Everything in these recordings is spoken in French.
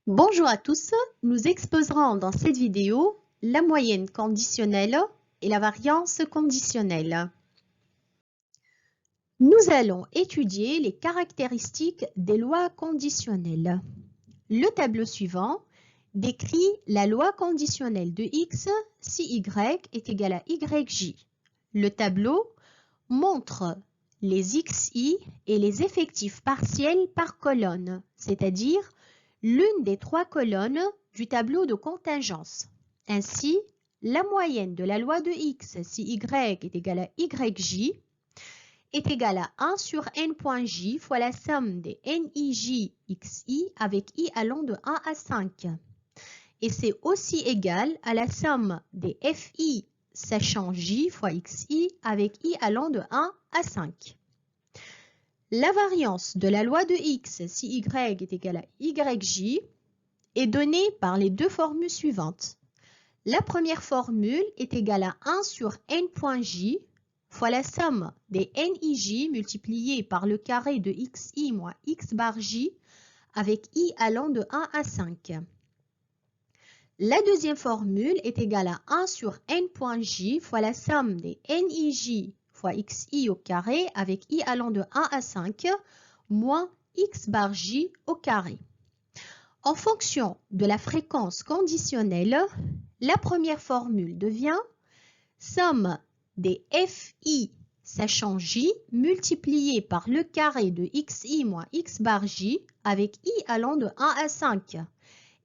Bonjour à tous, nous exposerons dans cette vidéo la moyenne conditionnelle et la variance conditionnelle. Nous allons étudier les caractéristiques des lois conditionnelles. Le tableau suivant décrit la loi conditionnelle de x si y est égal à yj. Le tableau montre les xi et les effectifs partiels par colonne, c'est-à-dire l'une des trois colonnes du tableau de contingence. Ainsi, la moyenne de la loi de x si y est égal à yj est égale à 1 sur n.j fois la somme des nij xi avec i allant de 1 à 5. Et c'est aussi égal à la somme des fi sachant j fois xi avec i allant de 1 à 5. La variance de la loi de x si y est égal à yj est donnée par les deux formules suivantes. La première formule est égale à 1 sur n.j fois la somme des nij multiplié par le carré de xi moins x bar j avec i allant de 1 à 5. La deuxième formule est égale à 1 sur n.j fois la somme des nij fois xi au carré avec i allant de 1 à 5 moins x bar j au carré. En fonction de la fréquence conditionnelle, la première formule devient somme des fi sachant j multiplié par le carré de xi moins x bar j avec i allant de 1 à 5.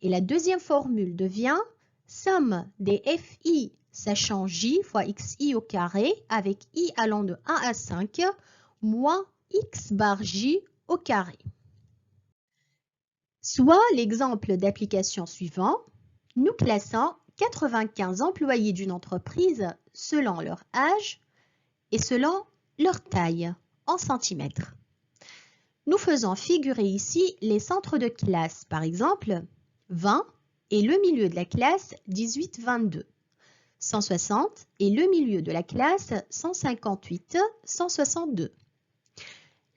Et la deuxième formule devient somme des fi sachant j fois xi au carré avec i allant de 1 à 5 moins x bar j au carré. Soit l'exemple d'application suivant, nous classons 95 employés d'une entreprise selon leur âge et selon leur taille en centimètres. Nous faisons figurer ici les centres de classe, par exemple 20 et le milieu de la classe 18-22, 160 et le milieu de la classe 158-162.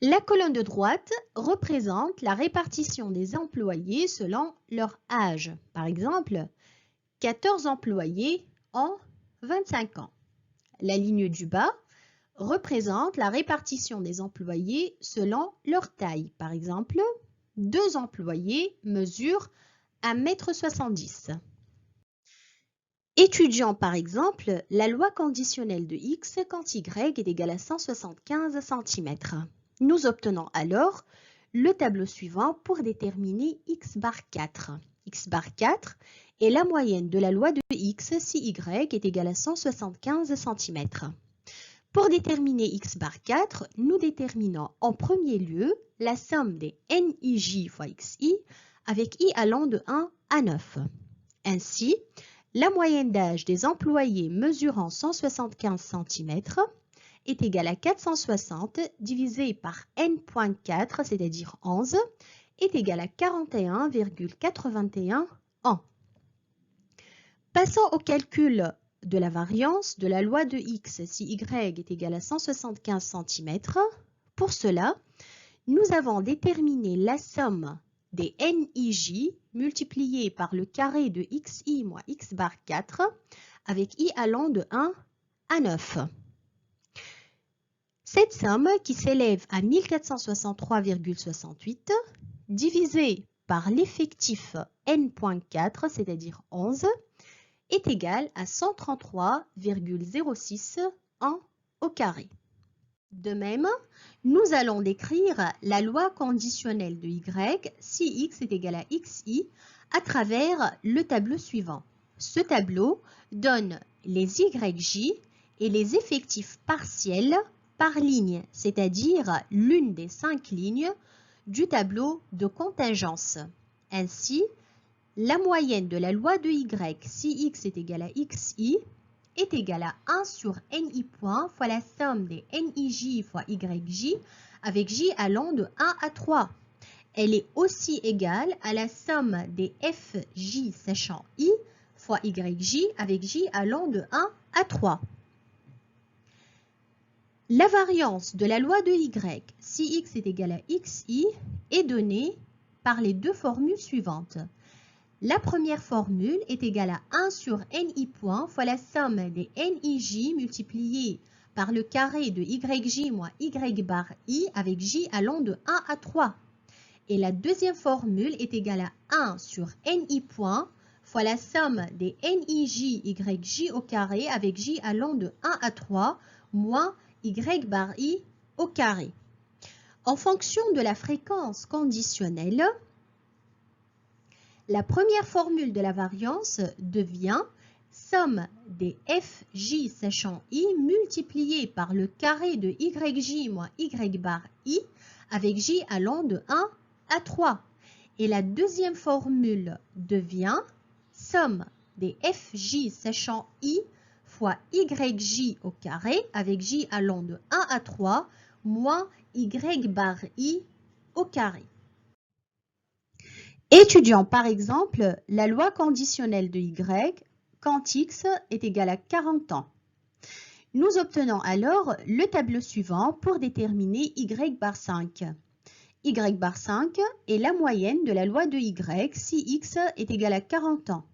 La colonne de droite représente la répartition des employés selon leur âge. Par exemple, 14 employés ont 25 ans. La ligne du bas représente la répartition des employés selon leur taille. Par exemple, 2 employés mesurent 1,70 m. Étudions par exemple la loi conditionnelle de x quand y est égal à 175 cm. Nous obtenons alors le tableau suivant pour déterminer x bar 4. X bar 4 est la moyenne de la loi de x si y est égal à 175 cm. Pour déterminer x bar 4, nous déterminons en premier lieu la somme des nij fois xi avec i allant de 1 à 9. Ainsi, la moyenne d'âge des employés mesurant 175 cm est égale à 460 divisé par n.4, c'est-à-dire 11, est égal à 41,81 ans. Passons au calcul de la variance de la loi de x si y est égal à 175 cm. Pour cela, nous avons déterminé la somme des nij multiplié par le carré de xi moins x bar 4 avec i allant de 1 à 9. Cette somme, qui s'élève à 1463,68, divisée par l'effectif n.4, c'est-à-dire 11, est égale à 133,06 ans au carré. De même, nous allons décrire la loi conditionnelle de y si x est égal à xi à travers le tableau suivant. Ce tableau donne les yj et les effectifs partiels par ligne, c'est-à-dire l'une des 5 lignes du tableau de contingence. Ainsi, la moyenne de la loi de y si x est égal à xi est égale à 1 sur ni point fois la somme des nij fois yj avec j allant de 1 à 3. Elle est aussi égale à la somme des fj sachant i fois yj avec j allant de 1 à 3. La variance de la loi de y si x est égal à xi est donnée par les deux formules suivantes. La première formule est égale à 1 sur ni points fois la somme des nij multiplié par le carré de yj moins y bar i avec j allant de 1 à 3. Et la deuxième formule est égale à 1 sur ni points fois la somme des nij yj au carré avec j allant de 1 à 3 moins y bar i au carré. En fonction de la fréquence conditionnelle, la première formule de la variance devient somme des fj sachant i multiplié par le carré de yj moins y bar i avec j allant de 1 à 3. Et la deuxième formule devient somme des fj sachant i fois yj au carré avec j allant de 1 à 3 moins y bar i au carré. Étudions par exemple la loi conditionnelle de y quand x est égal à 40 ans. Nous obtenons alors le tableau suivant pour déterminer y bar 5. Y bar 5 est la moyenne de la loi de y si x est égal à 40 ans.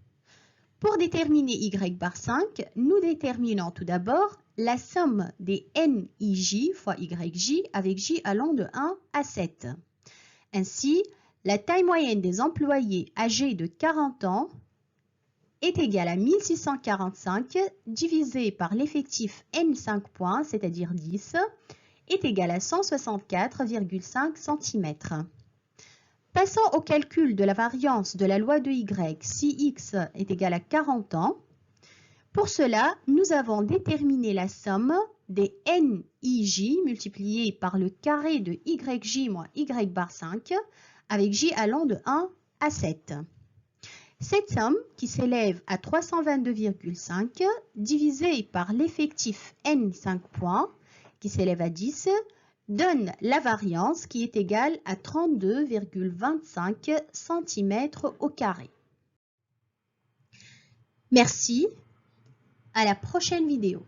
Pour déterminer y bar 5, nous déterminons tout d'abord la somme des nij fois yj avec j allant de 1 à 7. Ainsi, la taille moyenne des employés âgés de 40 ans est égale à 1645 divisé par l'effectif N5 points, c'est-à-dire 10, est égal à 164,5 cm. Passons au calcul de la variance de la loi de y si x est égal à 40 ans. Pour cela, nous avons déterminé la somme des nij multipliés par le carré de yj moins y bar 5 avec j allant de 1 à 7. Cette somme, qui s'élève à 322,5, divisée par l'effectif N5 points, qui s'élève à 10, donne la variance qui est égale à 32,25 cm au carré. Merci, à la prochaine vidéo.